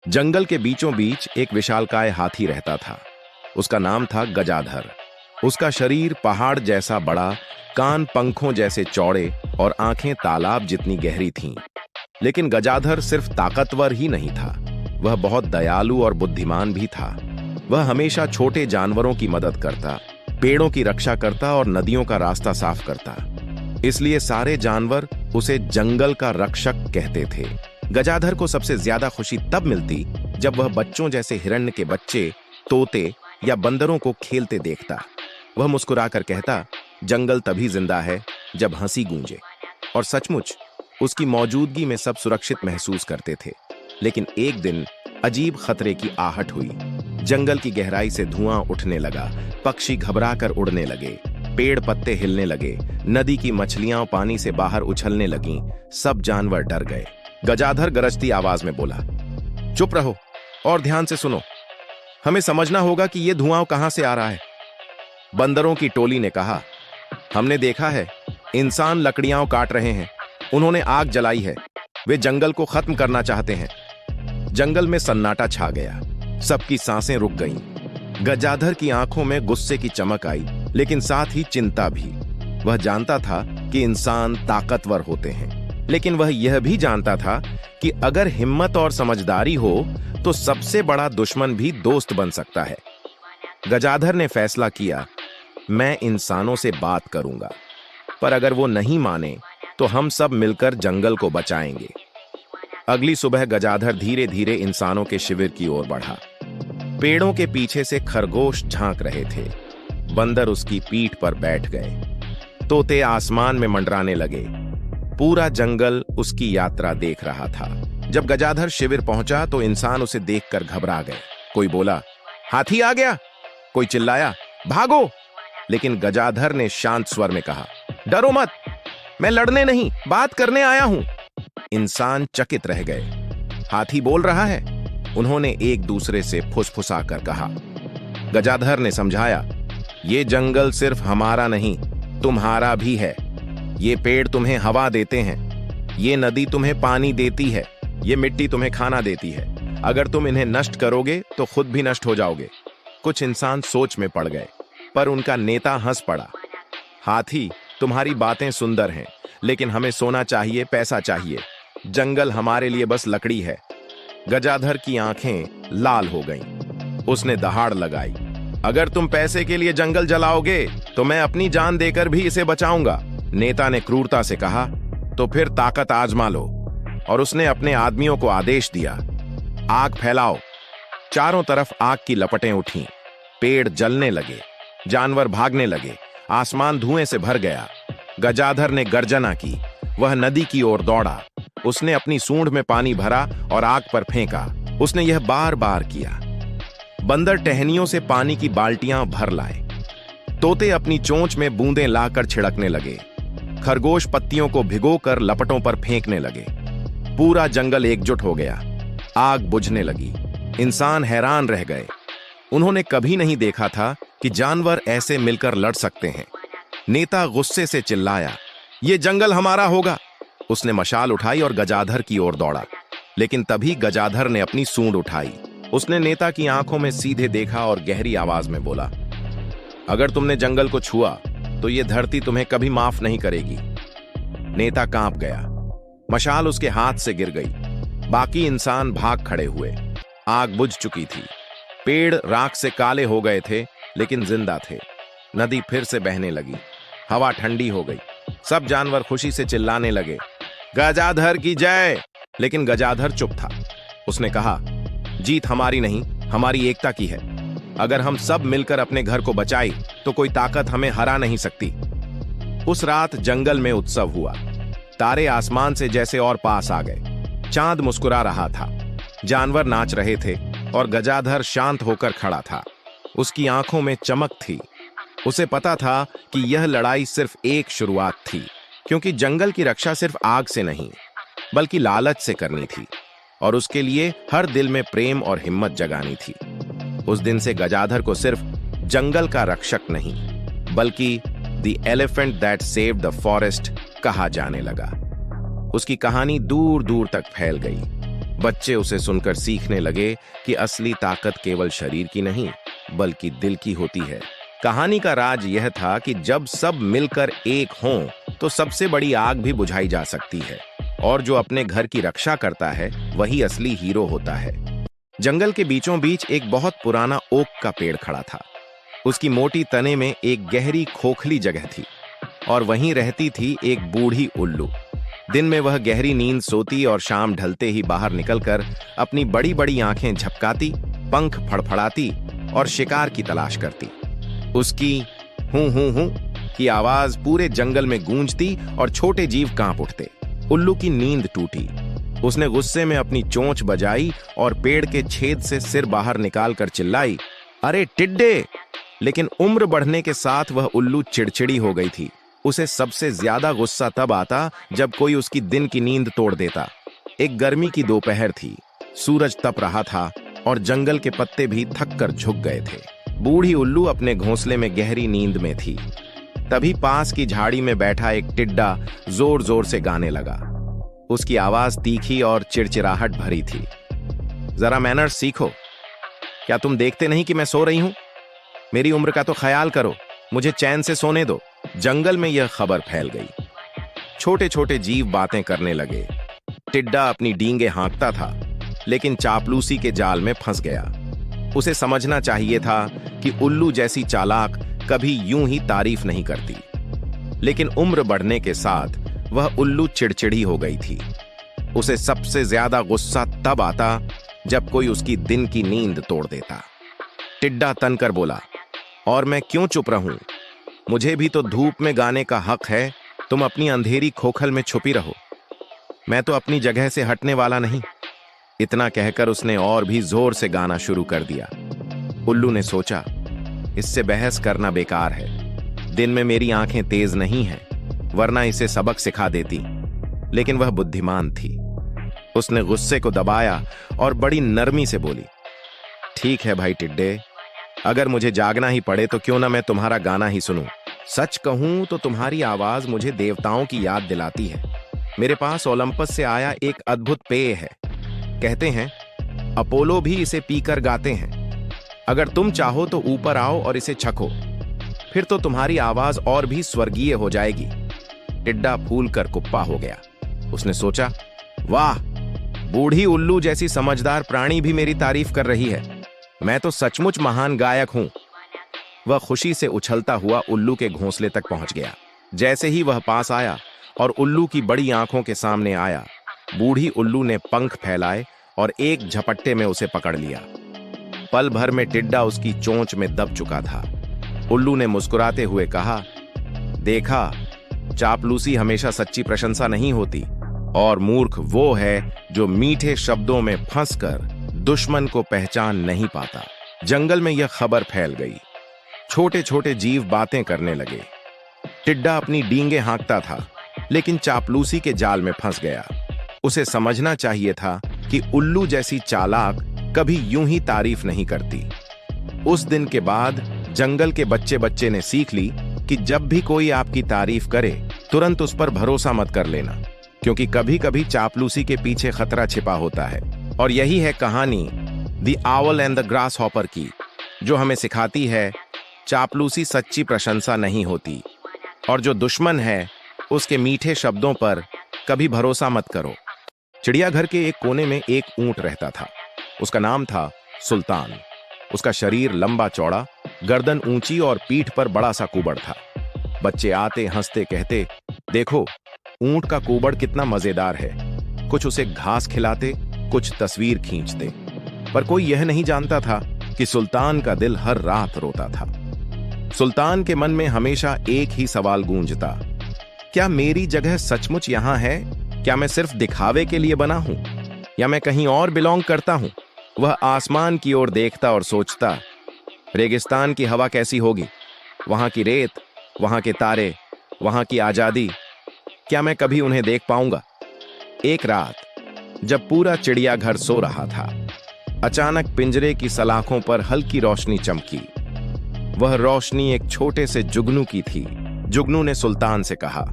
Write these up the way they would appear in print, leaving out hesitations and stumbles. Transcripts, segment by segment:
जंगल के बीचों बीच एक विशालकाय हाथी रहता था। उसका नाम था गजाधर। उसका शरीर पहाड़ जैसा बड़ा, कान पंखों जैसे चौड़े और आंखें तालाब जितनी गहरी थीं। लेकिन गजाधर सिर्फ ताकतवर ही नहीं था, वह बहुत दयालु और बुद्धिमान भी था। वह हमेशा छोटे जानवरों की मदद करता, पेड़ों की रक्षा करता और नदियों का रास्ता साफ करता। इसलिए सारे जानवर उसे जंगल का रक्षक कहते थे। गजाधर को सबसे ज्यादा खुशी तब मिलती जब वह बच्चों जैसे हिरण्य के बच्चे, तोते या बंदरों को खेलते देखता। वह मुस्कुराकर कहता, जंगल तभी जिंदा है जब हंसी गूंजे। और सचमुच उसकी मौजूदगी में सब सुरक्षित महसूस करते थे। लेकिन एक दिन अजीब खतरे की आहट हुई। जंगल की गहराई से धुआं उठने लगा, पक्षी घबराकर उड़ने लगे, पेड़ पत्ते हिलने लगे, नदी की मछलियां पानी से बाहर उछलने लगीं। सब जानवर डर गए। गजाधर गरजती आवाज में बोला, चुप रहो और ध्यान से सुनो। हमें समझना होगा कि यह धुआं कहां से आ रहा है। बंदरों की टोली ने कहा, हमने देखा है, इंसान लकड़ियां काट रहे हैं। उन्होंने आग जलाई है। वे जंगल को खत्म करना चाहते हैं। जंगल में सन्नाटा छा गया। सबकी सांसें रुक गईं। गजाधर की आंखों में गुस्से की चमक आई, लेकिन साथ ही चिंता भी। वह जानता था कि इंसान ताकतवर होते हैं, लेकिन वह यह भी जानता था कि अगर हिम्मत और समझदारी हो तो सबसे बड़ा दुश्मन भी दोस्त बन सकता है। गजाधर ने फैसला किया, मैं इंसानों से बात करूंगा, पर अगर वो नहीं माने तो हम सब मिलकर जंगल को बचाएंगे। अगली सुबह गजाधर धीरे धीरे इंसानों के शिविर की ओर बढ़ा। पेड़ों के पीछे से खरगोश झांक रहे थे। बंदर उसकी पीठ पर बैठ गए। तोते आसमान में मंडराने लगे। पूरा जंगल उसकी यात्रा देख रहा था। जब गजाधर शिविर पहुंचा तो इंसान उसे देखकर घबरा गए। कोई बोला, हाथी आ गया। कोई चिल्लाया, भागो। लेकिन गजाधर ने शांत स्वर में कहा, डरो मत, मैं लड़ने नहीं, बात करने आया हूं। इंसान चकित रह गए। हाथी बोल रहा है, उन्होंने एक दूसरे से फुसफुसाकर कहा। गजाधर ने समझाया, ये जंगल सिर्फ हमारा नहीं, तुम्हारा भी है। ये पेड़ तुम्हें हवा देते हैं, ये नदी तुम्हें पानी देती है, ये मिट्टी तुम्हें खाना देती है। अगर तुम इन्हें नष्ट करोगे तो खुद भी नष्ट हो जाओगे। कुछ इंसान सोच में पड़ गए, पर उनका नेता हंस पड़ा। हाथी, तुम्हारी बातें सुंदर हैं, लेकिन हमें सोना चाहिए, पैसा चाहिए। जंगल हमारे लिए बस लकड़ी है। गजाधर की आंखें लाल हो गईं। उसने दहाड़ लगाई, अगर तुम पैसे के लिए जंगल जलाओगे तो मैं अपनी जान देकर भी इसे बचाऊंगा। नेता ने क्रूरता से कहा, तो फिर ताकत आजमा लो। और उसने अपने आदमियों को आदेश दिया, आग फैलाओ। चारों तरफ आग की लपटें उठीं। पेड़ जलने लगे, जानवर भागने लगे, आसमान धुएं से भर गया। गजाधर ने गर्जना की। वह नदी की ओर दौड़ा। उसने अपनी सूंड में पानी भरा और आग पर फेंका। उसने यह बार बार किया। बंदर टहनियों से पानी की बाल्टियां भर लाए। तोते अपनी चोंच में बूंदें लाकर छिड़कने लगे। खरगोश पत्तियों को भिगोकर लपटों पर फेंकने लगे। पूरा जंगल एकजुट हो गया। आग बुझने लगी। इंसान हैरान रह गए। उन्होंने कभी नहीं देखा था कि जानवर ऐसे मिलकर लड़ सकते हैं। नेता गुस्से से चिल्लाया, ये जंगल हमारा होगा। उसने मशाल उठाई और गजाधर की ओर दौड़ा। लेकिन तभी गजाधर ने अपनी सूंड उठाई। उसने नेता की आंखों में सीधे देखा और गहरी आवाज में बोला, अगर तुमने जंगल को छुआ तो यह धरती तुम्हें कभी माफ नहीं करेगी। नेता कांप गया। मशाल उसके हाथ से गिर गई। बाकी इंसान भाग खड़े हुए। आग बुझ चुकी थी। पेड़ राख से काले हो गए थे, लेकिन जिंदा थे। नदी फिर से बहने लगी। हवा ठंडी हो गई। सब जानवर खुशी से चिल्लाने लगे, गजाधर की जय। लेकिन गजाधर चुप था। उसने कहा, जीत हमारी नहीं, हमारी एकता की है। अगर हम सब मिलकर अपने घर को बचाए तो कोई ताकत हमें हरा नहीं सकती। उस रात जंगल में उत्सव हुआ। तारे आसमान से जैसे और पास आ गए। चांद मुस्कुरा रहा था। जानवर नाच रहे थे और गजाधर शांत होकर खड़ा था। उसकी आंखों में चमक थी। उसे पता था कि यह लड़ाई सिर्फ एक शुरुआत थी, क्योंकि जंगल की रक्षा सिर्फ आग से नहीं, बल्कि लालच से करनी थी। और उसके लिए हर दिल में प्रेम और हिम्मत जगानी थी। उस दिन से गजाधर को सिर्फ जंगल का रक्षक नहीं, बल्कि the elephant that saved the forest कहा जाने लगा। उसकी कहानी दूर दूर तक फैल गई। बच्चे उसे सुनकर सीखने लगे कि असली ताकत केवल शरीर की नहीं बल्कि दिल की होती है। कहानी का राज यह था कि जब सब मिलकर एक हों तो सबसे बड़ी आग भी बुझाई जा सकती है, और जो अपने घर की रक्षा करता है वही असली हीरो होता है। जंगल के बीचों बीच एक बहुत पुराना ओक का पेड़ खड़ा था। उसकी मोटी तने में एक गहरी खोखली जगह थी और वहीं रहती थी एक बूढ़ी उल्लू। दिन में वह गहरी नींद सोती और शाम ढलते ही बाहर निकलकर अपनी बड़ी बड़ी आंखें झपकाती, पंख फड़फड़ाती और शिकार की तलाश करती। उसकी हूं हूं हूं की आवाज पूरे जंगल में गूंजती और छोटे जीव कांप उठते। उल्लू की नींद टूटी। उसने गुस्से में अपनी चोंच बजाई और पेड़ के छेद से सिर बाहर निकालकर चिल्लाई, अरे टिड्डे! लेकिन उम्र बढ़ने के साथ वह उल्लू चिड़चिड़ी हो गई थी। उसे सबसे ज्यादा गुस्सा तब आता जब कोई उसकी दिन की नींद तोड़ देता। एक गर्मी की दोपहर थी, सूरज तप रहा था और जंगल के पत्ते भी थक कर झुक गए थे। बूढ़ी उल्लू अपने घोंसले में गहरी नींद में थी। तभी पास की झाड़ी में बैठा एक टिड्डा जोर जोर से गाने लगा। उसकी आवाज तीखी और चिड़चिड़ाहट भरी थी। जरा मैनर्स सीखो। क्या तुम देखते नहीं कि मैं सो रही हूं? मेरी उम्र का तो ख्याल करो, मुझे चैन से सोने दो। जंगल में यह खबर फैल गई। छोटे छोटे जीव बातें करने लगे। टिड्डा अपनी डींगे हाँकता था, लेकिन चापलूसी के जाल में फंस गया। उसे समझना चाहिए था कि उल्लू जैसी चालाक कभी यूं ही तारीफ नहीं करती। लेकिन उम्र बढ़ने के साथ वह उल्लू चिड़चिड़ी हो गई थी। उसे सबसे ज्यादा गुस्सा तब आता जब कोई उसकी दिन की नींद तोड़ देता। टिड्डा तनकर बोला, और मैं क्यों चुप रहूं? मुझे भी तो धूप में गाने का हक है। तुम अपनी अंधेरी खोखल में छुपी रहो, मैं तो अपनी जगह से हटने वाला नहीं। इतना कहकर उसने और भी जोर से गाना शुरू कर दिया। उल्लू ने सोचा, इससे बहस करना बेकार है। दिन में मेरी आंखें तेज नहीं हैं, वरना इसे सबक सिखा देती। लेकिन वह बुद्धिमान थी। उसने गुस्से को दबाया और बड़ी नरमी से बोली, ठीक है भाई टिड्डे, अगर मुझे जागना ही पड़े तो क्यों ना मैं तुम्हारा गाना ही सुनूं। सच कहूं तो तुम्हारी आवाज मुझे देवताओं की याद दिलाती है। मेरे पास ओलंपस से आया एक अद्भुत पेय है। कहते हैं अपोलो भी इसे पीकर गाते हैं। अगर तुम चाहो तो ऊपर आओ और इसे छको, फिर तो तुम्हारी आवाज और भी स्वर्गीय हो जाएगी। टिड्डा फूल कर कुप्पा हो गया। उसने सोचा, वाह, बूढ़ी उल्लू जैसी समझदार प्राणी भी मेरी तारीफ कर रही है। मैं तो सचमुच महान गायक हूं। वह खुशी से उछलता हुआ उल्लू के घोंसले तक पहुंच गया। जैसे ही वह पास आया और उल्लू की बड़ी आंखों के सामने आया, बूढ़ी उल्लू ने पंख फैलाए और एक झपट्टे में उसे पकड़ लिया। पल भर में टिड्डा उसकी चोंच में दब चुका था। उल्लू ने मुस्कुराते हुए कहा, देखा, चापलूसी हमेशा सच्ची प्रशंसा नहीं होती, और मूर्ख वो है जो मीठे शब्दों में फंसकर दुश्मन को पहचान नहीं पाता। जंगल में यह खबर फैल गई। छोटे छोटे जीव बातें करने लगे। टिड्डा अपनी डींगे हाँकता था, लेकिन चापलूसी के जाल में फंस गया। उसे समझना चाहिए था कि उल्लू जैसी चालाक कभी यूं ही तारीफ नहीं करती। उस दिन के बाद जंगल के बच्चे बच्चे ने सीख ली कि जब भी कोई आपकी तारीफ करे, तुरंत उस पर भरोसा मत कर लेना, क्योंकि कभी कभी चापलूसी के पीछे खतरा छिपा होता है। और यही है कहानी the owl and the grass hopper की, जो हमें सिखाती है चापलूसी सच्ची प्रशंसा नहीं होती, और जो दुश्मन है उसके मीठे शब्दों पर कभी भरोसा मत करो। चिड़ियाघर के एक कोने में एक ऊंट रहता था। उसका नाम था सुल्तान। उसका शरीर लंबा चौड़ा, गर्दन ऊंची और पीठ पर बड़ा सा कुबड़ था। बच्चे आते हंसते कहते, देखो ऊंट का कुबड़ कितना मजेदार है। कुछ उसे घास खिलाते, कुछ तस्वीर खींचते। पर कोई यह नहीं जानता था कि सुल्तान का दिल हर रात रोता था। सुल्तान के मन में हमेशा एक ही सवाल गूंजता, क्या मेरी जगह सचमुच यहां है? क्या मैं सिर्फ दिखावे के लिए बना हूं, या मैं कहीं और बिलोंग करता हूं? वह आसमान की ओर देखता और सोचता, रेगिस्तान की हवा कैसी होगी, वहां की रेत, वहां के तारे, वहां की आजादी, क्या मैं कभी उन्हें देख पाऊंगा? एक रात जब पूरा चिड़ियाघर सो रहा था, अचानक पिंजरे की सलाखों पर हल्की रोशनी चमकी। वह रोशनी एक छोटे से जुगनू की थी। जुगनू ने सुल्तान से कहा,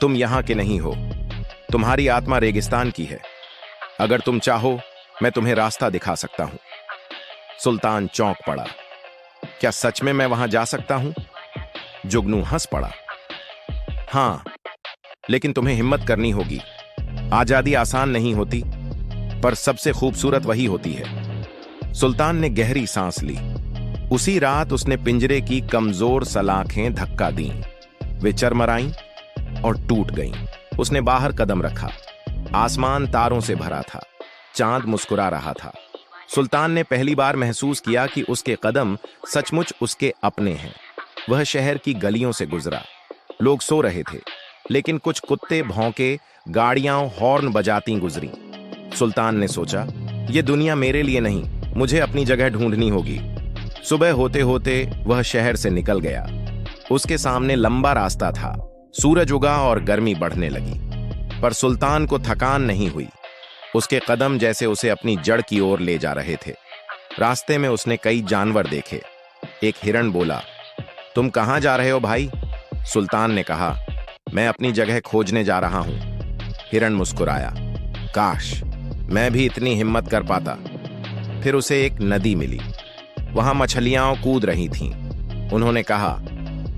तुम यहां के नहीं हो, तुम्हारी आत्मा रेगिस्तान की है। अगर तुम चाहो मैं तुम्हें रास्ता दिखा सकता हूं। सुल्तान चौंक पड़ा। क्या सच में मैं वहां जा सकता हूं? जुगनू हंस पड़ा। हां, लेकिन तुम्हें हिम्मत करनी होगी। आजादी आसान नहीं होती, पर सबसे खूबसूरत वही होती है। सुल्तान ने गहरी सांस ली। उसी रात उसने पिंजरे की कमजोर सलाखें धक्का दीं। वे चरमराईं और टूट गईं। उसने बाहर कदम रखा। आसमान तारों से भरा था। चांद मुस्कुरा रहा था। सुल्तान ने पहली बार महसूस किया कि उसके कदम सचमुच उसके अपने हैं। वह शहर की गलियों से गुजरा। लोग सो रहे थे, लेकिन कुछ कुत्ते भौंके, गाड़ियां हॉर्न बजाती गुजरी। सुल्तान ने सोचा, यह दुनिया मेरे लिए नहीं, मुझे अपनी जगह ढूंढनी होगी। सुबह होते होते वह शहर से निकल गया। उसके सामने लंबा रास्ता था। सूरज उगा और गर्मी बढ़ने लगी, पर सुल्तान को थकान नहीं हुई। उसके कदम जैसे उसे अपनी जड़ की ओर ले जा रहे थे। रास्ते में उसने कई जानवर देखे। एक हिरण बोला, तुम कहां जा रहे हो भाई? सुल्तान ने कहा, मैं अपनी जगह खोजने जा रहा हूं। हिरण मुस्कुराया, काश मैं भी इतनी हिम्मत कर पाता। फिर उसे एक नदी मिली। वहां मछलियां कूद रही थीं। उन्होंने कहा,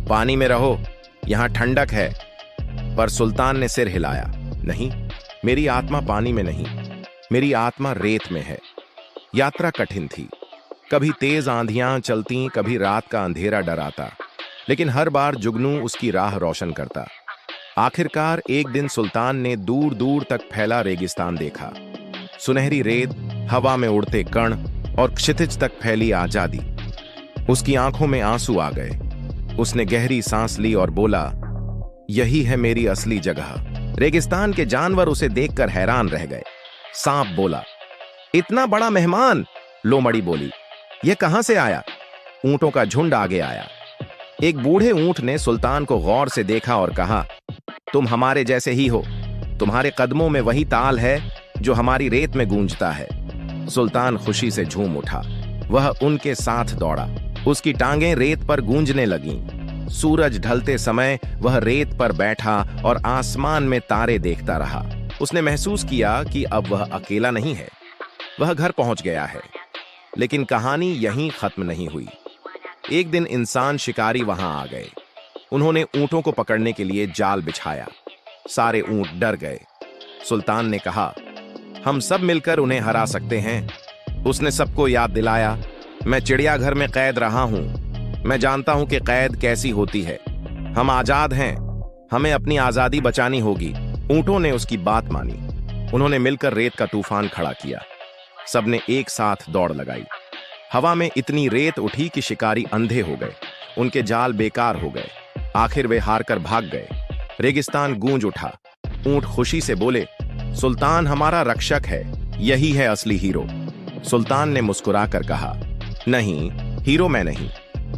पानी में रहो, यहां ठंडक है। पर सुल्तान ने सिर हिलाया, नहीं, मेरी आत्मा पानी में नहीं, मेरी आत्मा रेत में है। यात्रा कठिन थी। कभी तेज आंधियां चलती, कभी रात का अंधेरा डराता, लेकिन हर बार जुगनू उसकी राह रोशन करता। आखिरकार एक दिन सुल्तान ने दूर दूर तक फैला रेगिस्तान देखा। सुनहरी रेत, हवा में उड़ते कण और क्षितिज तक फैली आजादी। उसकी आंखों में आंसू आ गए। उसने गहरी सांस ली और बोला, यही है मेरी असली जगह। रेगिस्तान के जानवर उसे देखकर हैरान रह गए। सांप बोला, इतना बड़ा मेहमान? लोमड़ी बोली, यह कहां से आया? ऊंटों का झुंड आगे आया। एक बूढ़े ऊंट ने सुल्तान को गौर से देखा और कहा, तुम हमारे जैसे ही हो। तुम्हारे कदमों में वही ताल है जो हमारी रेत में गूंजता है। सुल्तान खुशी से झूम उठा। वह उनके साथ दौड़ा। उसकी टांगें रेत पर गूंजने लगीं। सूरज ढलते समय वह रेत पर बैठा और आसमान में तारे देखता रहा। उसने महसूस किया कि अब वह अकेला नहीं है। वह घर पहुंच गया है। लेकिन कहानी यहीं खत्म नहीं हुई। एक दिन इंसान शिकारी वहां आ गए। उन्होंने ऊंटों को पकड़ने के लिए जाल बिछाया। सारे ऊंट डर गए। सुल्तान ने कहा, हम सब मिलकर उन्हें हरा सकते हैं। उसने सबको याद दिलाया, मैं चिड़ियाघर में कैद रहा हूं। मैं जानता हूं कि कैद कैसी होती है। हम आजाद हैं। हमें अपनी आजादी बचानी होगी। ऊंटों ने उसकी बात मानी। उन्होंने मिलकर रेत का तूफान खड़ा किया। सबने एक साथ दौड़ लगाई। हवा में इतनी रेत उठी कि शिकारी अंधे हो गए। उनके जाल बेकार हो गए। आखिर वे हारकर भाग गए। रेगिस्तान गूंज उठा। ऊंट खुशी से बोले, सुल्तान हमारा रक्षक है। यही है असली हीरो। सुल्तान ने मुस्कुराकर कहा, नहीं, हीरो मैं नहीं।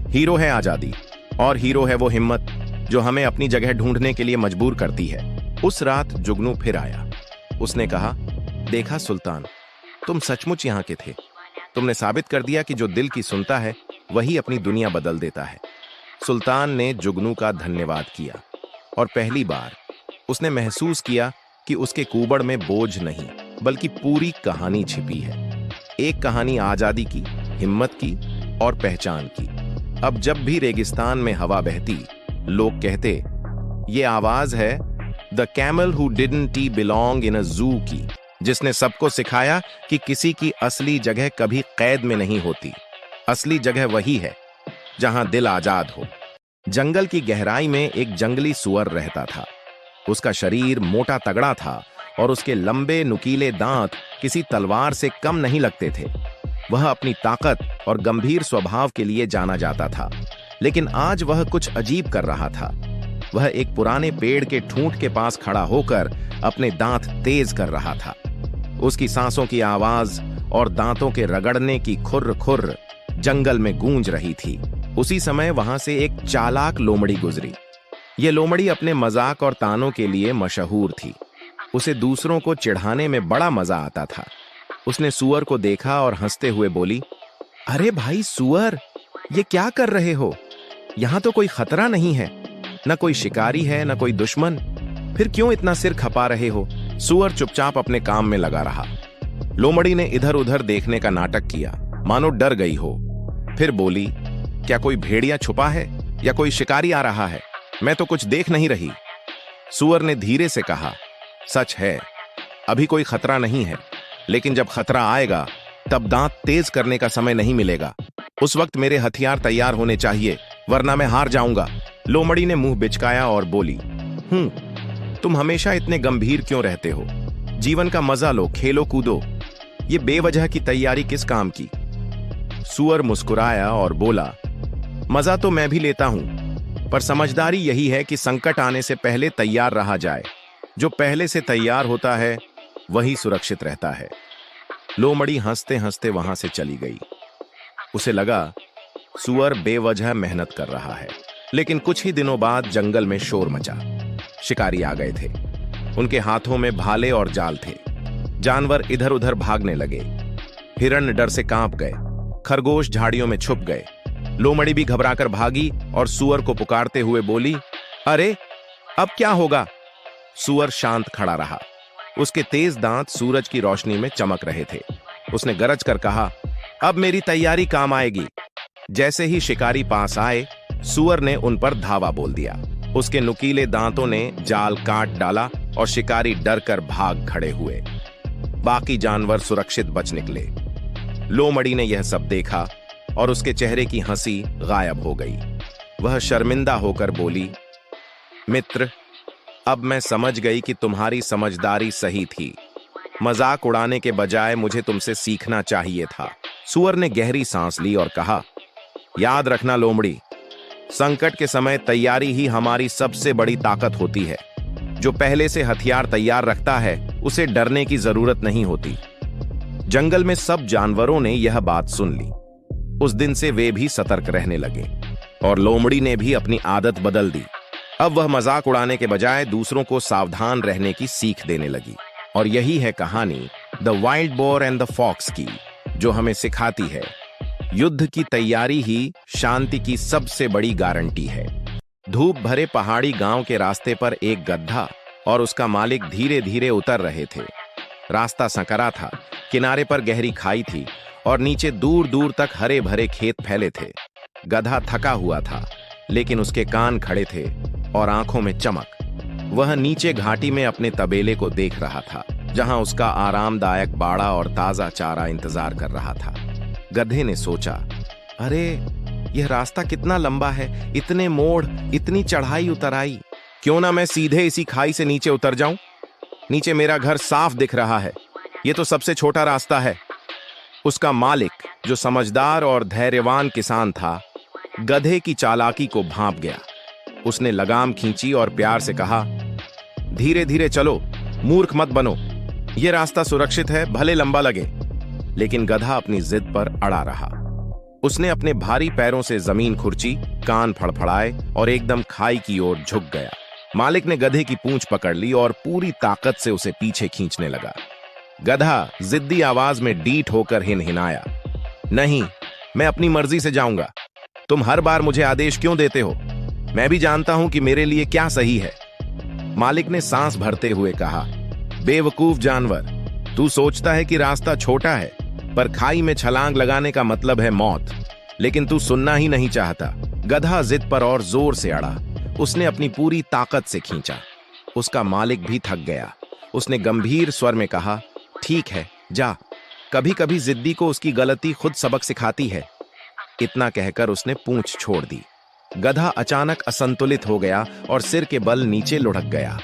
हीरो है आजादी, और हीरो है वो हिम्मत जो हमें अपनी जगह ढूंढने के लिए मजबूर करती है। उस रात जुगनू फिर आया। उसने कहा, देखा सुल्तान, तुम सचमुच यहाँ के थे। तुमने साबित कर दिया कि जो दिल की सुनता है वही अपनी दुनिया बदल देता है। सुल्तान ने जुगनू का धन्यवाद किया और पहली बार उसने महसूस किया कि उसके कुबड़ में बोझ नहीं, बल्कि पूरी कहानी छिपी है। एक कहानी आजादी की, हिम्मत की और पहचान की। अब जब भी रेगिस्तान में हवा बहती, लोग कहते, ये आवाज है the camel who didn't belong in a zoo की, जिसने सबको सिखाया कि किसी की असली जगह कभी कैद में नहीं होती। असली जगह वही है जहां दिल आजाद हो। जंगल की गहराई में एक जंगली सुअर रहता था। उसका शरीर मोटा तगड़ा था और उसके लंबे नुकीले दांत किसी तलवार से कम नहीं लगते थे। वह अपनी ताकत और गंभीर स्वभाव के लिए जाना जाता था, लेकिन आज वह कुछ अजीब कर रहा था। वह एक पुराने पेड़ के ठूंठ के पास खड़ा होकर अपने दांत तेज कर रहा था। उसकी सांसों की आवाज और दांतों के रगड़ने की खुर्र खुर्र जंगल में गूंज रही थी। उसी समय वहां से एक चालाक लोमड़ी गुजरी। यह लोमड़ी अपने मजाक और तानों के लिए मशहूर थी। उसे दूसरों को चिढ़ाने में बड़ा मजा आता था। उसने सुअर को देखा और हंसते हुए बोली, अरे भाई सुअर, ये क्या कर रहे हो? यहां तो कोई खतरा नहीं है, न कोई शिकारी है, न कोई दुश्मन। फिर क्यों इतना सिर खपा रहे हो? सुअर चुपचाप अपने काम में लगा रहा। लोमड़ी ने इधर उधर देखने का नाटक किया, मानो डर गई हो। फिर बोली, क्या कोई भेड़िया छुपा है या कोई शिकारी आ रहा है? मैं तो कुछ देख नहीं रही। सूअर ने धीरे से कहा, सच है, अभी कोई खतरा नहीं है, लेकिन जब खतरा आएगा तब दांत तेज करने का समय नहीं मिलेगा। उस वक्त मेरे हथियार तैयार होने चाहिए, वरना मैं हार जाऊंगा। लोमड़ी ने मुंह बिचकाया और बोली, तुम हमेशा इतने गंभीर क्यों रहते हो? जीवन का मजा लो, खेलो कूदो। ये बेवजह की तैयारी किस काम की? सूअर मुस्कुराया और बोला, मजा तो मैं भी लेता हूं, पर समझदारी यही है कि संकट आने से पहले तैयार रहा जाए। जो पहले से तैयार होता है वही सुरक्षित रहता है। लोमड़ी हंसते हंसते वहां से चली गई। उसे लगा सूअर बेवजह मेहनत कर रहा है। लेकिन कुछ ही दिनों बाद जंगल में शोर मचा। शिकारी आ गए थे। उनके हाथों में भाले और जाल थे। जानवर इधर उधर भागने लगे। हिरण डर से कांप गए। खरगोश झाड़ियों में छुप गए। लोमड़ी भी घबराकर भागी और सूअर को पुकारते हुए बोली, अरे अब क्या होगा? सूअर शांत खड़ा रहा। उसके तेज दांत सूरज की रोशनी में चमक रहे थे। उसने गरज कर कहा, अब मेरी तैयारी काम आएगी। जैसे ही शिकारी पास आए, सूअर ने उन पर धावा बोल दिया। उसके नुकीले दांतों ने जाल काट डाला और शिकारी डर कर भाग खड़े हुए। बाकी जानवर सुरक्षित बच निकले। लोमड़ी ने यह सब देखा और उसके चेहरे की हंसी गायब हो गई। वह शर्मिंदा होकर बोली, मित्र, अब मैं समझ गई कि तुम्हारी समझदारी सही थी। मजाक उड़ाने के बजाय मुझे तुमसे सीखना चाहिए था। सूअर ने गहरी सांस ली और कहा, याद रखना लोमड़ी, संकट के समय तैयारी ही हमारी सबसे बड़ी ताकत होती है। जो पहले से हथियार तैयार रखता है उसे डरने की जरूरत नहीं होती। जंगल में सब जानवरों ने यह बात सुन ली। उस दिन से वे भी सतर्क रहने लगे और लोमड़ी ने भी अपनी आदत बदल दी। अब वह मजाक उड़ाने के बजाय दूसरों को सावधान रहने की सीख देने लगी। और यही है कहानी the wild boar and the fox की, जो हमें सिखाती है युद्ध की तैयारी ही शांति की सबसे बड़ी गारंटी है। धूप भरे पहाड़ी गांव के रास्ते पर एक गधा और उसका मालिक धीरे धीरे उतर रहे थे। रास्ता संकरा था, किनारे पर गहरी खाई थी और नीचे दूर दूर तक हरे भरे खेत फैले थे। गधा थका हुआ था, लेकिन उसके कान खड़े थे और आंखों में चमक। वह नीचे घाटी में अपने तबेले को देख रहा था, जहां उसका आरामदायक बाड़ा और ताजा चारा इंतजार कर रहा था। गधे ने सोचा, अरे यह रास्ता कितना लंबा है, इतने मोड़, इतनी चढ़ाई उतराई। क्यों ना मैं सीधे इसी खाई से नीचे उतर जाऊं? नीचे मेरा घर साफ दिख रहा है। यह तो सबसे छोटा रास्ता है। उसका मालिक, जो समझदार और धैर्यवान किसान था, गधे की चालाकी को भांप गया। उसने लगाम खींची और प्यार से कहा, धीरे धीरे चलो, मूर्ख मत बनो। यह रास्ता सुरक्षित है, भले लंबा लगे। लेकिन गधा अपनी जिद पर अड़ा रहा। उसने अपने भारी पैरों से जमीन खुरची, कान फड़फड़ाए और एकदम खाई की ओर झुक गया। मालिक ने गधे की पूंछ पकड़ ली और पूरी ताकत से उसे पीछे खींचने लगा। गधा जिद्दी आवाज में डीठ होकर हिनहिनाया, नहीं, मैं अपनी मर्जी से जाऊंगा। तुम हर बार मुझे आदेश क्यों देते हो? मैं भी जानता हूं कि मेरे लिए क्या सही है। मालिक ने सांस भरते हुए कहा, बेवकूफ जानवर, तू सोचता है कि रास्ता छोटा है, पर खाई में छलांग लगाने का मतलब है मौत। लेकिन तू सुनना ही नहीं चाहता। गधा जिद पर और जोर से अड़ा। उसने अपनी पूरी ताकत से खींचा। उसका मालिक भी थक गया। उसने गंभीर स्वर में कहा, ठीक है, जा। कभी कभी जिद्दी को उसकी गलती खुद सबक सिखाती है। इतना कहकर उसने पूंछ छोड़ दी। गधा अचानक असंतुलित हो गया और सिर के बल नीचे लुढ़क गया।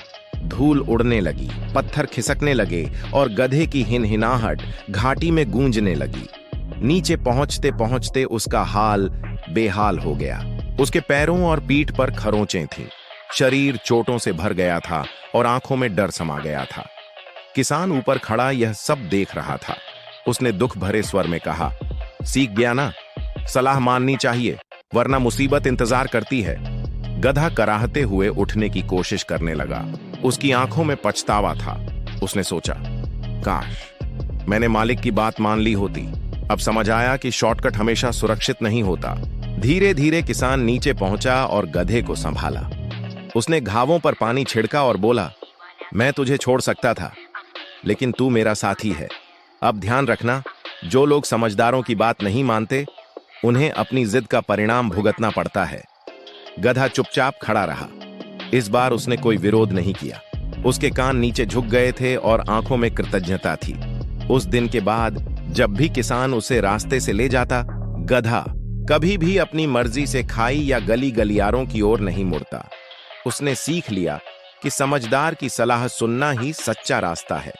धूल उड़ने लगी, पत्थर खिसकने लगे और गधे की हिनहिनाहट घाटी में गूंजने लगी। नीचे पहुंचते पहुंचते उसका हाल बेहाल हो गया। उसके पैरों और पीठ पर खरोंचें थीं। शरीर चोटों से भर गया था और आंखों में डर समा गया था। किसान ऊपर खड़ा यह सब देख रहा था। उसने दुख भरे स्वर में कहा, सीख गया ना? सलाह माननी चाहिए, वरना मुसीबत इंतजार करती है। गधा कराहते हुए उठने की कोशिश करने लगा। उसकी आंखों में पछतावा था। उसने सोचा, काश मैंने मालिक की बात मान ली होती। अब समझ आया कि शॉर्टकट हमेशा सुरक्षित नहीं होता। धीरे धीरे किसान नीचे पहुंचा और गधे को संभाला। उसने घावों पर पानी छिड़का और बोला, मैं तुझे छोड़ सकता था, लेकिन तू मेरा साथी है। अब ध्यान रखना, जो लोग समझदारों की बात नहीं मानते उन्हें अपनी जिद का परिणाम भुगतना पड़ता है। गधा चुपचाप खड़ा रहा। इस बार उसने कोई विरोध नहीं किया। उसके कान नीचे झुक गए थे और आंखों में कृतज्ञता थी। उस दिन के बाद जब भी किसान उसे रास्ते से ले जाता, गधा कभी भी अपनी मर्जी से खाई या गली गलियारों की ओर नहीं मुड़ता। उसने सीख लिया कि समझदार की सलाह सुनना ही सच्चा रास्ता है।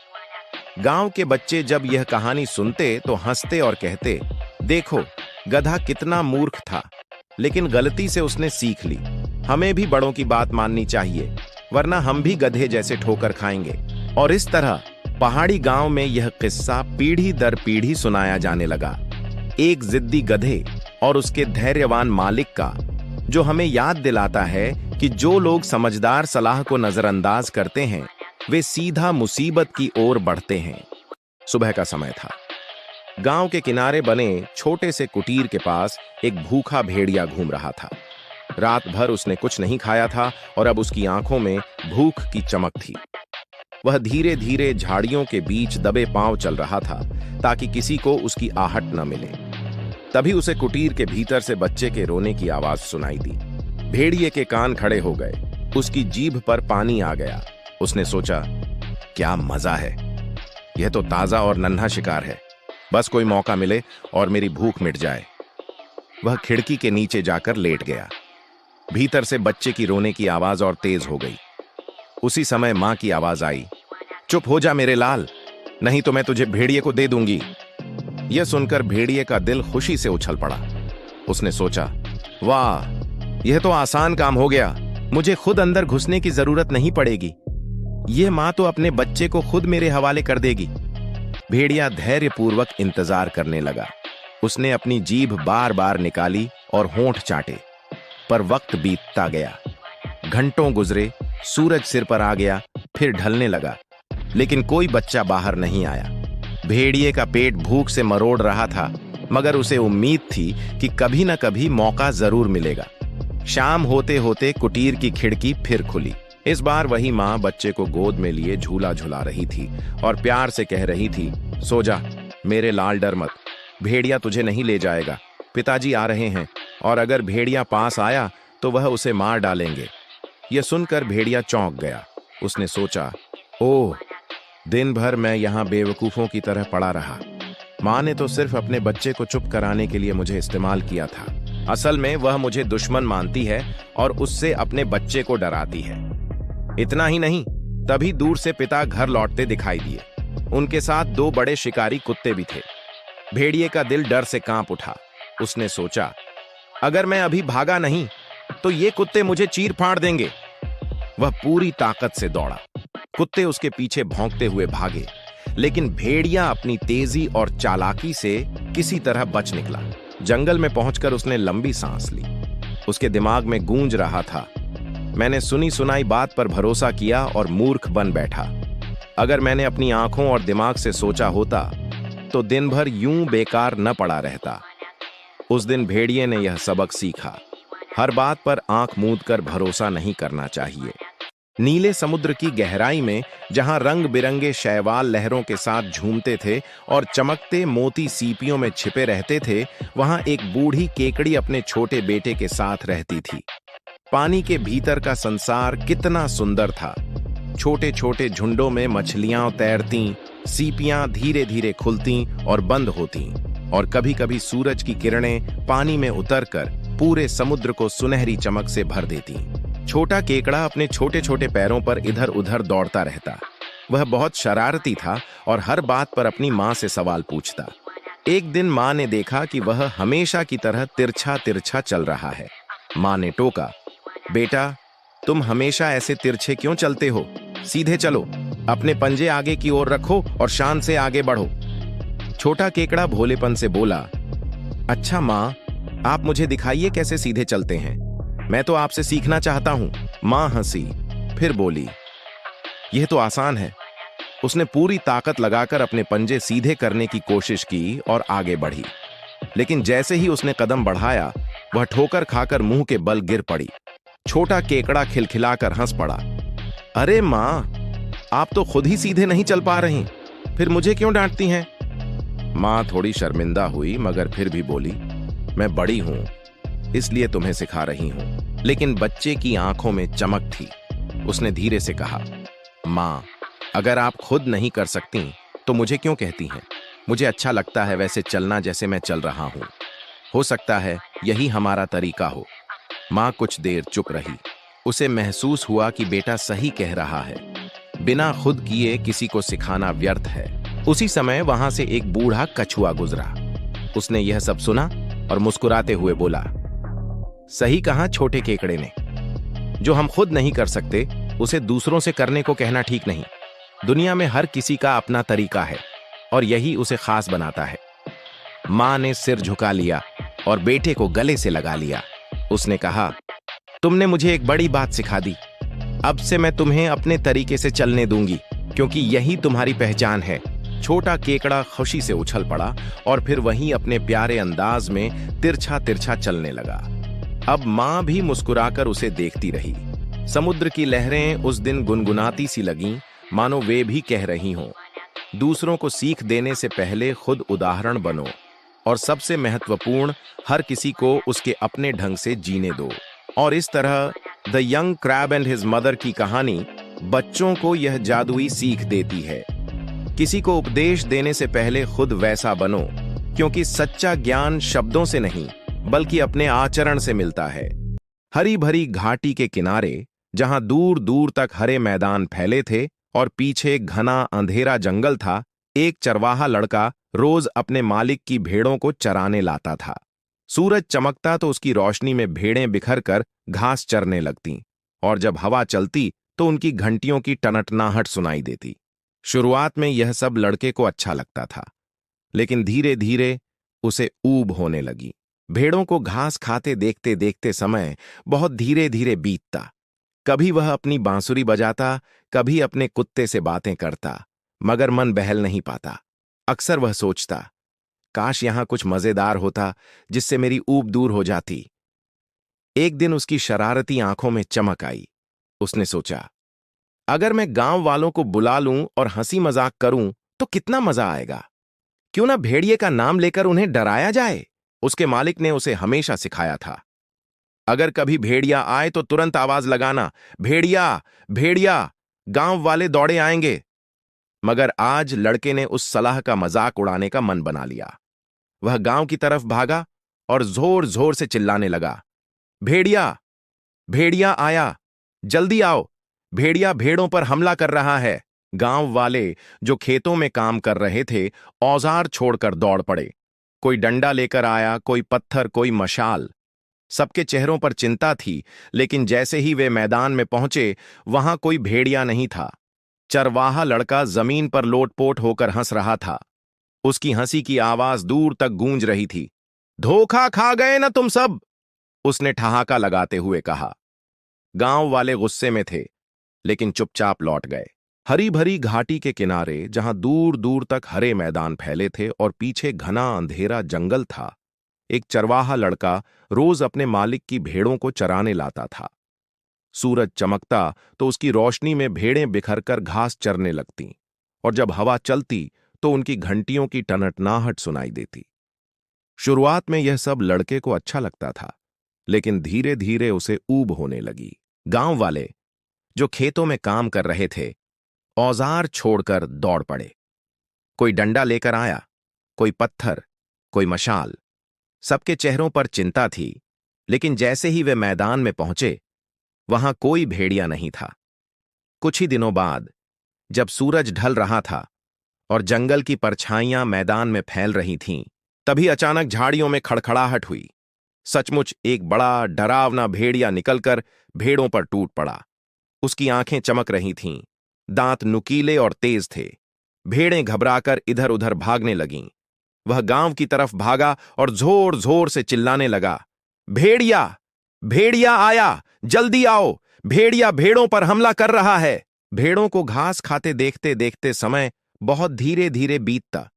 गांव के बच्चे जब यह कहानी सुनते तो हंसते और कहते, देखो गधा कितना मूर्ख था, लेकिन गलती से उसने सीख ली। हमें भी बड़ों की बात माननी चाहिए, वरना हम भी गधे जैसे ठोकर खाएंगे। और इस तरह पहाड़ी गांव में यह किस्सा पीढ़ी दर पीढ़ी सुनाया जाने लगा, एक जिद्दी गधे और उसके धैर्यवान मालिक का, जो हमें याद दिलाता है कि जो लोग समझदार सलाह को नजरअंदाज करते हैं वे सीधा मुसीबत की ओर बढ़ते हैं। सुबह का समय था। गांव के किनारे बने छोटे से कुटीर के पास एक भूखा भेड़िया घूम रहा था। रात भर उसने कुछ नहीं खाया था और अब उसकी आंखों में भूख की चमक थी। वह धीरे धीरे झाड़ियों के बीच दबे पांव चल रहा था ताकि किसी को उसकी आहट न मिले। तभी उसे कुटीर के भीतर से बच्चे के रोने की आवाज सुनाई दी। भेड़िए के कान खड़े हो गए, उसकी जीभ पर पानी आ गया। उसने सोचा, क्या मजा है, यह तो ताजा और नन्हा शिकार है। बस कोई मौका मिले और मेरी भूख मिट जाए। वह खिड़की के नीचे जाकर लेट गया। भीतर से बच्चे की रोने की आवाज और तेज हो गई। उसी समय मां की आवाज आई, चुप हो जा मेरे लाल, नहीं तो मैं तुझे भेड़िए को दे दूंगी। यह सुनकर भेड़िए का दिल खुशी से उछल पड़ा। उसने सोचा, वाह, यह तो आसान काम हो गया, मुझे खुद अंदर घुसने की जरूरत नहीं पड़ेगी। यह मां तो अपने बच्चे को खुद मेरे हवाले कर देगी। भेड़िया धैर्यपूर्वक इंतजार करने लगा। उसने अपनी जीभ बार बार निकाली और होंठ चाटे, पर वक्त बीतता गया। घंटों गुजरे, सूरज सिर पर आ गया, फिर ढलने लगा, लेकिन कोई बच्चा बाहर नहीं आया। भेड़िए का पेट भूख से मरोड़ रहा था, मगर उसे उम्मीद थी कि कभी न कभी मौका जरूर मिलेगा। शाम होते होते कुटीर की खिड़की फिर खुली। इस बार वही मां बच्चे को गोद में लिए झूला झुला रही थी और प्यार से कह रही थी, सो जा मेरे लाल, डर मत, भेड़िया तुझे नहीं ले जाएगा। पिताजी आ रहे हैं और अगर भेड़िया पास आया तो वह उसे मार डालेंगे। यह सुनकर भेड़िया चौंक गया। उसने सोचा, ओह, दिन भर मैं यहाँ बेवकूफों की तरह पड़ा रहा। मां ने तो सिर्फ अपने बच्चे को चुप कराने के लिए मुझे इस्तेमाल किया था। असल में वह मुझे दुश्मन मानती है और उससे अपने बच्चे को डराती है। इतना ही नहीं, तभी दूर से पिता घर लौटते दिखाई दिए। उनके साथ 2 बड़े शिकारी कुत्ते भी थे। भेड़िए का दिल डर से कांप उठा। उसने सोचा, अगर मैं अभी भागा नहीं तो ये कुत्ते मुझे चीर फाड़ देंगे। वह पूरी ताकत से दौड़ा। कुत्ते उसके पीछे भौंकते हुए भागे, लेकिन भेड़िया अपनी तेजी और चालाकी से किसी तरह बच निकला। जंगल में पहुंचकर उसने लंबी सांस ली। उसके दिमाग में गूंज रहा था, मैंने सुनी सुनाई बात पर भरोसा किया और मूर्ख बन बैठा। अगर मैंने अपनी आंखों और दिमाग से सोचा होता तो दिन भर यूं बेकार न पड़ा रहता। उस दिन भेड़िए ने यह सबक सीखा, हर बात पर आंख मूंद कर भरोसा नहीं करना चाहिए। नीले समुद्र की गहराई में जहां रंग बिरंगे शैवाल लहरों के साथ झूमते थे और चमकते मोती सीपियों में छिपे रहते थे, वहां एक बूढ़ी केकड़ी अपने छोटे बेटे के साथ रहती थी। पानी के भीतर का संसार कितना सुंदर था। छोटे छोटे झुंडों में मछलियां तैरती, सीपियां धीरे धीरे खुलती और बंद होती, और कभी कभी सूरज की किरणें पानी में उतरकर पूरे समुद्र को सुनहरी चमक से भर देती। छोटा केकड़ा अपने छोटे छोटे पैरों पर इधर उधर दौड़ता रहता। वह बहुत शरारती था और हर बात पर अपनी मां से सवाल पूछता। एक दिन मां ने देखा कि वह हमेशा की तरह तिरछा तिरछा चल रहा है। मां ने टोका, बेटा, तुम हमेशा ऐसे तिरछे क्यों चलते हो? सीधे चलो, अपने पंजे आगे की ओर रखो और शान से आगे बढ़ो। छोटा केकड़ा भोलेपन से बोला, अच्छा मां, आप मुझे दिखाइए कैसे सीधे चलते हैं, मैं तो आपसे सीखना चाहता हूं। मां हंसी, फिर बोली, यह तो आसान है। उसने पूरी ताकत लगाकर अपने पंजे सीधे करने की कोशिश की और आगे बढ़ी, लेकिन जैसे ही उसने कदम बढ़ाया वह ठोकर खाकर मुंह के बल गिर पड़ी। छोटा केकड़ा खिलखिलाकर हंस पड़ा, अरे मां, आप तो खुद ही सीधे नहीं चल पा रही, फिर मुझे क्यों डांटती हैं? माँ थोड़ी शर्मिंदा हुई मगर फिर भी बोली, मैं बड़ी हूं इसलिए तुम्हें सिखा रही हूं। लेकिन बच्चे की आंखों में चमक थी। उसने धीरे से कहा, माँ, अगर आप खुद नहीं कर सकती तो मुझे क्यों कहती हैं? मुझे अच्छा लगता है वैसे चलना जैसे मैं चल रहा हूं। हो सकता है यही हमारा तरीका हो। माँ कुछ देर चुप रही। उसे महसूस हुआ कि बेटा सही कह रहा है। बिना खुद किए किसी को सिखाना व्यर्थ है। उसी समय वहां से एक बूढ़ा कछुआ गुजरा। उसने यह सब सुना और मुस्कुराते हुए बोला, सही कहा छोटे केकड़े ने। जो हम खुद नहीं कर सकते उसे दूसरों से करने को कहना ठीक नहीं। दुनिया में हर किसी का अपना तरीका है और यही उसे खास बनाता है। मां ने सिर झुका लिया और बेटे को गले से लगा लिया। उसने कहा, तुमने मुझे एक बड़ी बात सिखा दी। अब से मैं तुम्हें अपने तरीके से चलने दूंगी क्योंकि यही तुम्हारी पहचान है। छोटा केकड़ा खुशी से उछल पड़ा और फिर वहीं अपने प्यारे अंदाज में तिरछा तिरछा चलने लगा। अब मां भी मुस्कुराकर उसे देखती रही। समुद्र की लहरें उस दिन गुनगुनाती सी लगीं, मानो वे भी कह रही हों, दूसरों को सीख देने से पहले खुद उदाहरण बनो और सबसे महत्वपूर्ण, हर किसी को उसके अपने ढंग से जीने दो। और इस तरह the young crab and his mother की कहानी बच्चों को यह जादुई सीख देती है, किसी को उपदेश देने से पहले खुद वैसा बनो, क्योंकि सच्चा ज्ञान शब्दों से नहीं बल्कि अपने आचरण से मिलता है। हरी भरी घाटी के किनारे, जहां दूर दूर तक हरे मैदान फैले थे और पीछे घना अंधेरा जंगल था, एक चरवाहा लड़का रोज अपने मालिक की भेड़ों को चराने लाता था। सूरज चमकता तो उसकी रोशनी में भेड़ें बिखर कर घास चरने लगतीं और जब हवा चलती तो उनकी घंटियों की टनटनाहट सुनाई देती। शुरुआत में यह सब लड़के को अच्छा लगता था, लेकिन धीरे धीरे उसे ऊब होने लगी। भेड़ों को घास खाते देखते देखते समय बहुत धीरे धीरे बीतता। कभी वह अपनी बांसुरी बजाता, कभी अपने कुत्ते से बातें करता, मगर मन बहल नहीं पाता। अक्सर वह सोचता, काश यहां कुछ मजेदार होता जिससे मेरी ऊब दूर हो जाती। एक दिन उसकी शरारती आंखों में चमक आई। उसने सोचा, अगर मैं गांव वालों को बुला लूं और हंसी मजाक करूं तो कितना मजा आएगा। क्यों ना भेड़िए का नाम लेकर उन्हें डराया जाए। उसके मालिक ने उसे हमेशा सिखाया था, अगर कभी भेड़िया आए तो तुरंत आवाज लगाना, भेड़िया भेड़िया, गांव वाले दौड़े आएंगे। मगर आज लड़के ने उस सलाह का मजाक उड़ाने का मन बना लिया। वह गांव की तरफ भागा और जोर जोर से चिल्लाने लगा, भेड़िया भेड़िया आया, जल्दी आओ, भेड़िया भेड़ों पर हमला कर रहा है। गांव वाले जो खेतों में काम कर रहे थे औजार छोड़कर दौड़ पड़े। कोई डंडा लेकर आया, कोई पत्थर, कोई मशाल। सबके चेहरों पर चिंता थी, लेकिन जैसे ही वे मैदान में पहुंचे वहां कोई भेड़िया नहीं था। चरवाहा लड़का जमीन पर लोटपोट होकर हंस रहा था। उसकी हंसी की आवाज दूर तक गूंज रही थी। धोखा खा गए ना तुम सब, उसने ठहाका लगाते हुए कहा। गांव वाले गुस्से में थे, लेकिन चुपचाप लौट गए। हरी भरी घाटी के किनारे, जहां दूर दूर तक हरे मैदान फैले थे और पीछे घना अंधेरा जंगल था, एक चरवाहा लड़का रोज अपने मालिक की भेड़ों को चराने लाता था। सूरज चमकता तो उसकी रोशनी में भेड़ें बिखरकर घास चरने लगतीं और जब हवा चलती तो उनकी घंटियों की टनटनाहट सुनाई देती। शुरुआत में यह सब लड़के को अच्छा लगता था, लेकिन धीरे धीरे उसे ऊब होने लगी। गांव वाले जो खेतों में काम कर रहे थे औजार छोड़कर दौड़ पड़े। कोई डंडा लेकर आया, कोई पत्थर, कोई मशाल। सबके चेहरों पर चिंता थी, लेकिन जैसे ही वे मैदान में पहुंचे वहां कोई भेड़िया नहीं था। कुछ ही दिनों बाद, जब सूरज ढल रहा था और जंगल की परछाइयां मैदान में फैल रही थीं, तभी अचानक झाड़ियों में खड़खड़ाहट हुई। सचमुच एक बड़ा डरावना भेड़िया निकलकर भेड़ों पर टूट पड़ा। उसकी आंखें चमक रही थीं, दांत नुकीले और तेज थे। भेड़ें घबराकर इधर उधर भागने लगीं। वह गांव की तरफ भागा और जोर जोर से चिल्लाने लगा, भेड़िया भेड़िया आया, जल्दी आओ, भेड़िया भेड़ों पर हमला कर रहा है। भेड़ों को घास खाते देखते देखते समय बहुत धीरे धीरे बीतता।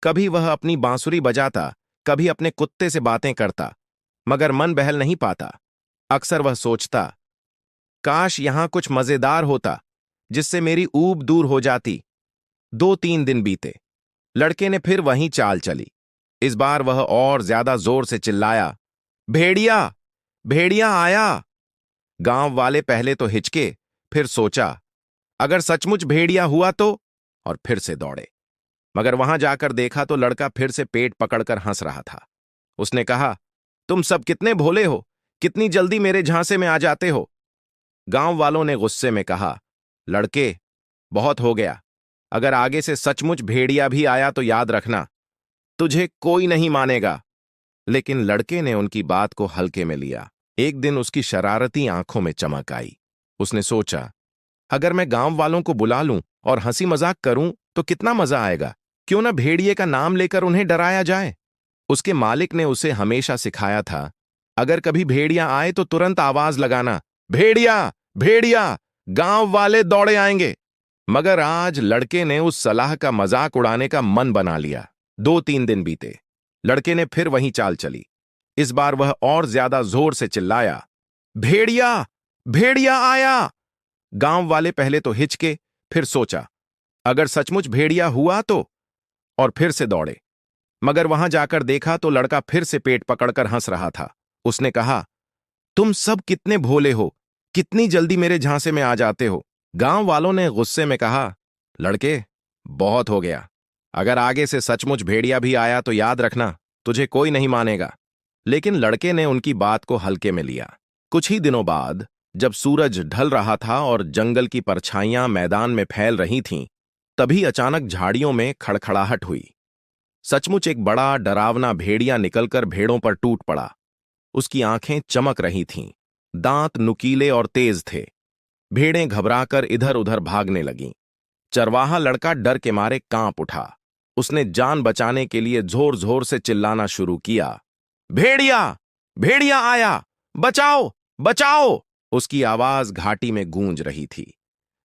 कभी वह अपनी बांसुरी बजाता, कभी अपने कुत्ते से बातें करता, मगर मन बहल नहीं पाता। अक्सर वह सोचता, काश यहां कुछ मजेदार होता जिससे मेरी ऊब दूर हो जाती। 2-3 दिन बीते, लड़के ने फिर वहीं चाल चली। इस बार वह और ज्यादा जोर से चिल्लाया, भेड़िया, भेड़िया आया। गांव वाले पहले तो हिचके, फिर सोचा, अगर सचमुच भेड़िया हुआ तो, और फिर से दौड़े। मगर वहां जाकर देखा तो लड़का फिर से पेट पकड़कर हंस रहा था। उसने कहा, तुम सब कितने भोले हो, कितनी जल्दी मेरे झांसे में आ जाते हो। गांव वालों ने गुस्से में कहा, लड़के, बहुत हो गया। अगर आगे से सचमुच भेड़िया भी आया तो याद रखना, तुझे कोई नहीं मानेगा। लेकिन लड़के ने उनकी बात को हल्के में लिया। एक दिन उसकी शरारती आंखों में चमक आई। उसने सोचा, अगर मैं गांव वालों को बुला लूं और हंसी मजाक करूं तो कितना मजा आएगा। क्यों ना भेड़िए का नाम लेकर उन्हें डराया जाए। उसके मालिक ने उसे हमेशा सिखाया था, अगर कभी भेड़िया आए तो तुरंत आवाज लगाना, भेड़िया, भेड़िया, गांव वाले दौड़े आएंगे। मगर आज लड़के ने उस सलाह का मजाक उड़ाने का मन बना लिया। 2-3 दिन बीते। लड़के ने फिर वहीं चाल चली। इस बार वह और ज्यादा जोर से चिल्लाया, भेड़िया, भेड़िया आया। गांव वाले पहले तो हिचके, फिर सोचा, अगर सचमुच भेड़िया हुआ तो, और फिर से दौड़े। मगर वहां जाकर देखा तो लड़का फिर से पेट पकड़कर हंस रहा था। उसने कहा, तुम सब कितने भोले हो, कितनी जल्दी मेरे झांसे में आ जाते हो। गांव वालों ने गुस्से में कहा, लड़के, बहुत हो गया। अगर आगे से सचमुच भेड़िया भी आया तो याद रखना, तुझे कोई नहीं मानेगा। लेकिन लड़के ने उनकी बात को हल्के में लिया। कुछ ही दिनों बाद जब सूरज ढल रहा था और जंगल की परछाइयां मैदान में फैल रही थीं, तभी अचानक झाड़ियों में खड़खड़ाहट हुई। सचमुच एक बड़ा डरावना भेड़िया निकलकर भेड़ों पर टूट पड़ा। उसकी आंखें चमक रही थीं, दांत नुकीले और तेज थे। भेड़ें घबराकर इधर उधर भागने लगीं। चरवाहा लड़का डर के मारे कांप उठा। उसने जान बचाने के लिए जोर जोर से चिल्लाना शुरू किया, भेड़िया, भेड़िया आया, बचाओ, बचाओ। उसकी आवाज घाटी में गूंज रही थी।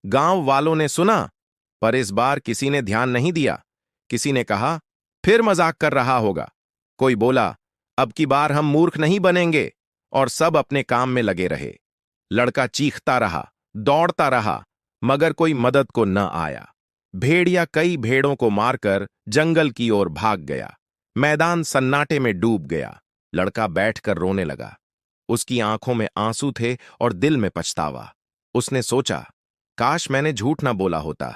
गांव वालों ने सुना, पर इस बार किसी ने ध्यान नहीं दिया। किसी ने कहा, फिर मजाक कर रहा होगा। कोई बोला, अब की बार हम मूर्ख नहीं बनेंगे। और सब अपने काम में लगे रहे। लड़का चीखता रहा, दौड़ता रहा, मगर कोई मदद को न आया। भेड़िया कई भेड़ों को मारकर जंगल की ओर भाग गया। मैदान सन्नाटे में डूब गया। लड़का बैठकर रोने लगा। उसकी आंखों में आंसू थे और दिल में पछतावा। उसने सोचा, काश मैंने झूठ ना बोला होता।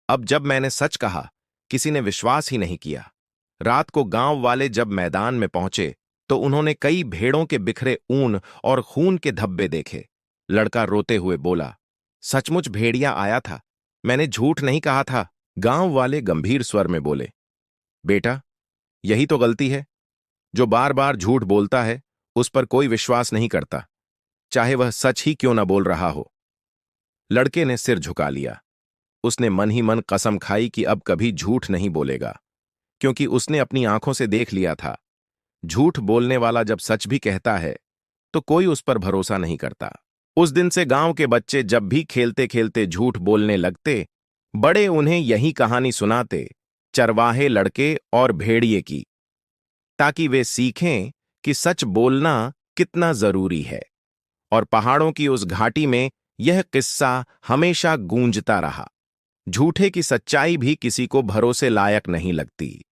अब जब मैंने सच कहा, किसी ने विश्वास ही नहीं किया। रात को गांव वाले जब मैदान में पहुंचे तो उन्होंने कई भेड़ों के बिखरे ऊन और खून के धब्बे देखे। लड़का रोते हुए बोला, सचमुच भेड़िया आया था, मैंने झूठ नहीं कहा था। गांव वाले गंभीर स्वर में बोले, बेटा, यही तो गलती है। जो बार बार झूठ बोलता है उस पर कोई विश्वास नहीं करता, चाहे वह सच ही क्यों न बोल रहा हो। लड़के ने सिर झुका लिया। उसने मन ही मन कसम खाई कि अब कभी झूठ नहीं बोलेगा, क्योंकि उसने अपनी आंखों से देख लिया था, झूठ बोलने वाला जब सच भी कहता है तो कोई उस पर भरोसा नहीं करता। उस दिन से गांव के बच्चे जब भी खेलते खेलते झूठ बोलने लगते, बड़े उन्हें यही कहानी सुनाते, चरवाहे लड़के और भेड़िए की, ताकि वे सीखें कि सच बोलना कितना जरूरी है। और पहाड़ों की उस घाटी में यह किस्सा हमेशा गूंजता रहा। झूठे की सच्चाई भी किसी को भरोसे लायक नहीं लगती।